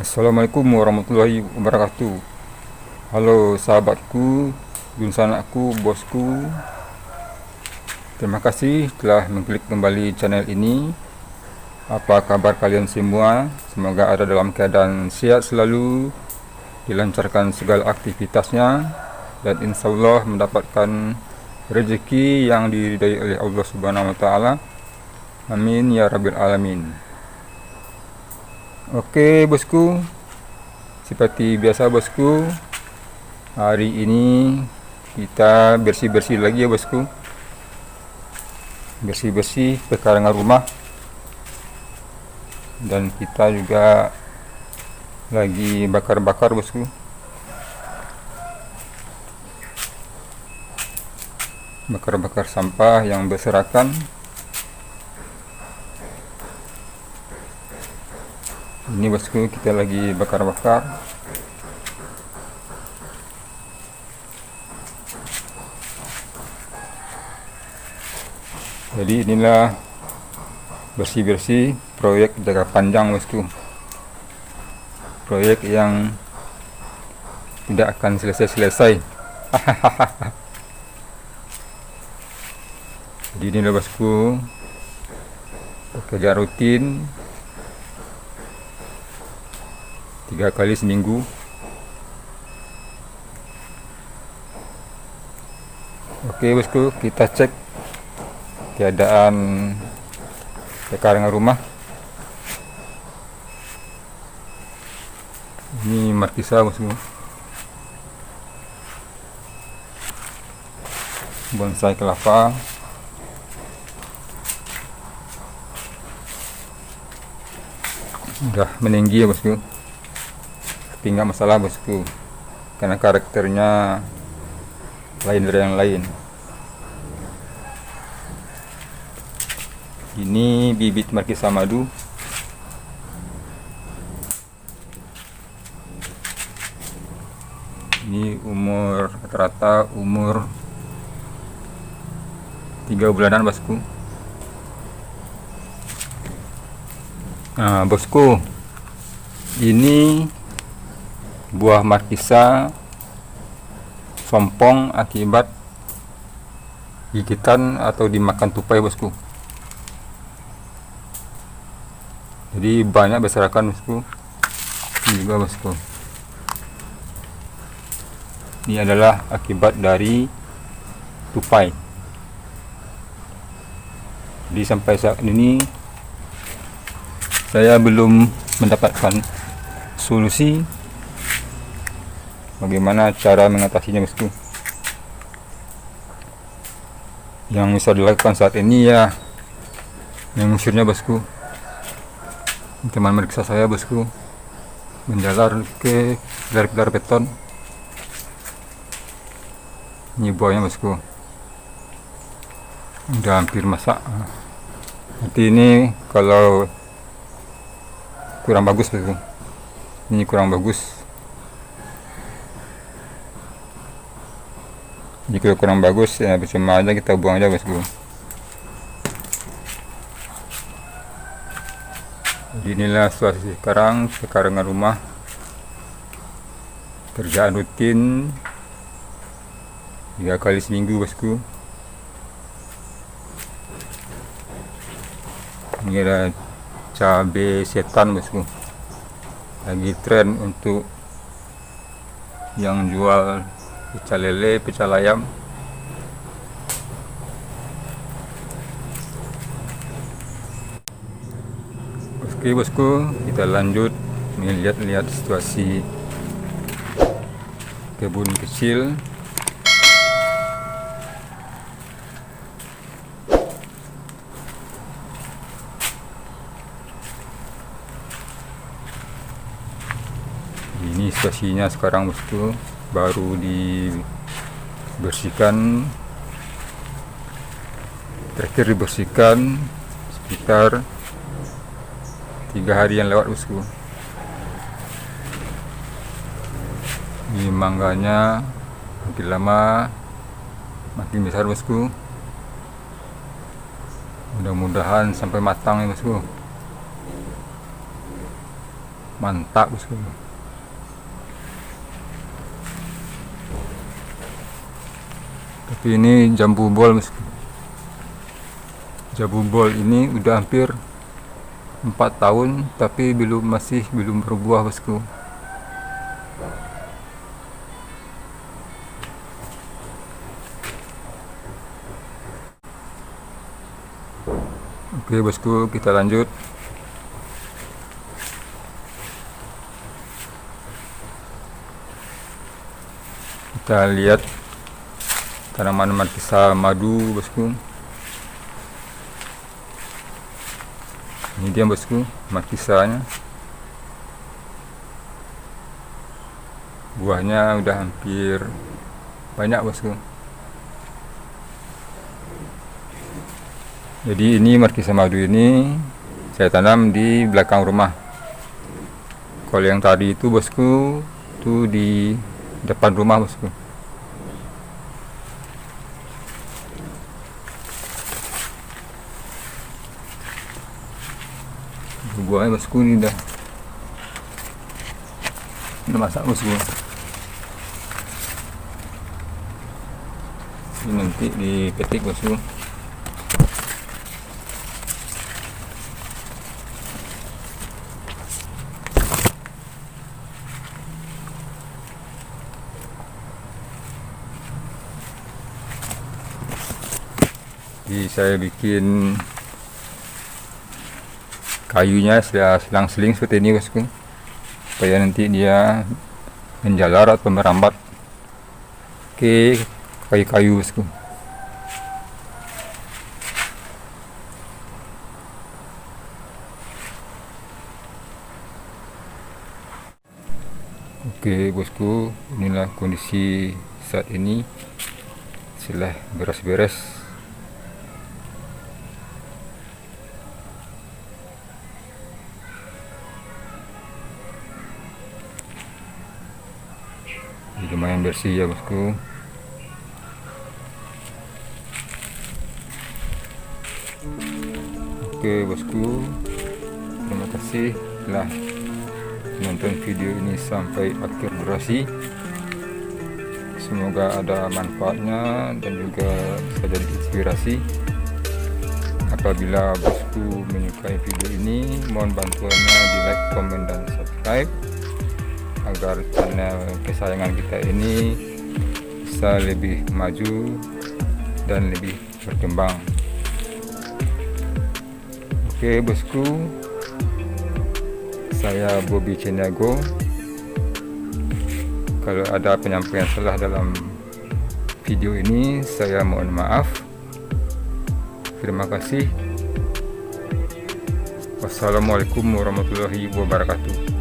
Assalamualaikum warahmatullahi wabarakatuh. Halo sahabatku, gunsanakku, bosku. Terima kasih telah mengklik kembali channel ini. Apa kabar kalian semua? Semoga ada dalam keadaan sehat selalu, dilancarkan segala aktivitasnya, dan insya Allah mendapatkan rezeki yang diridai oleh Allah Subhanahu wa Ta'ala. Amin ya Rabbil Alamin. Oke bosku, seperti biasa bosku, hari ini kita bersih-bersih lagi ya bosku. Bersih-bersih pekarangan rumah, dan kita juga lagi bakar-bakar bosku. Bakar-bakar sampah yang berserakan. Ini bosku, kita lagi bakar-bakar. Jadi inilah bersih-bersih proyek jangka panjang bosku. Proyek yang tidak akan selesai-selesai. Jadi inilah bosku, pekerjaan rutin 3 kali seminggu. Oke bosku, kita cek keadaan pekarangan rumah. Ini markisa bosku, bonsai kelapa. Udah meninggi ya bosku, tapi nggak masalah bosku, karena karakternya lain dari yang lain. Ini bibit markisa madu. Ini umur rata-rata umur 3 bulanan bosku. Nah bosku, ini buah markisa sompong akibat gigitan atau dimakan tupai bosku. Jadi banyak berserakan bosku. Ini juga bosku, ini adalah akibat dari tupai. Jadi sampai saat ini saya belum mendapatkan solusi bagaimana cara mengatasinya bosku. Yang bisa dilakukan saat ini ya mengusirnya bosku. Teman meriksa saya bosku, menjalar ke pilar-pilar beton. Ini buahnya bosku, udah hampir masak. Nanti ini kalau kurang bagus bosku, ini kurang bagus. Jika kurang bagus ya percuma aja, kita buang aja bosku. Jadi inilah situasi sekarang pekarangan rumah, kerjaan rutin 3 kali seminggu bosku. Ini ada cabai setan bosku, lagi tren untuk yang jual pecel lele, pecel ayam. Oke bosku, kita lanjut melihat-lihat situasi kebun kecil. Ini situasinya sekarang bosku, baru dibersihkan, terakhir dibersihkan sekitar 3 hari yang lewat bosku. Ini mangganya makin lama makin besar bosku. Mudah-mudahan sampai matang ya bosku. Mantap bosku. Tapi ini jambu bol bosku. Jambu bol ini udah hampir 4 tahun tapi masih belum berbuah bosku. Oke bosku, kita lanjut. Kita lihat tanaman markisa madu bosku. Ini dia bosku, markisanya. Buahnya udah hampir banyak bosku. Jadi ini markisa madu ini saya tanam di belakang rumah. Kalau yang tadi itu bosku, itu di depan rumah bosku. Buahnya bosku ini udah masak bosku. Ini nanti dipetik bosku. Jadi saya bikin kayunya selang-seling seperti ini bosku, supaya nanti dia menjalar atau merambat ke kayu-kayu bosku. Oke bosku, inilah kondisi saat ini setelah beres-beres. Lumayan bersih ya bosku. Oke bosku, terima kasih telah menonton video ini sampai akhir durasi. Semoga ada manfaatnya dan juga bisa jadi inspirasi. Apabila bosku menyukai video ini, mohon bantuannya di like, komen, dan subscribe agar channel kesayangan kita ini bisa lebih maju dan lebih berkembang. Oke bosku, saya Bobby Ceniago. Kalau ada penyampaian salah dalam video ini, saya mohon maaf. Terima kasih. Wassalamualaikum warahmatullahi wabarakatuh.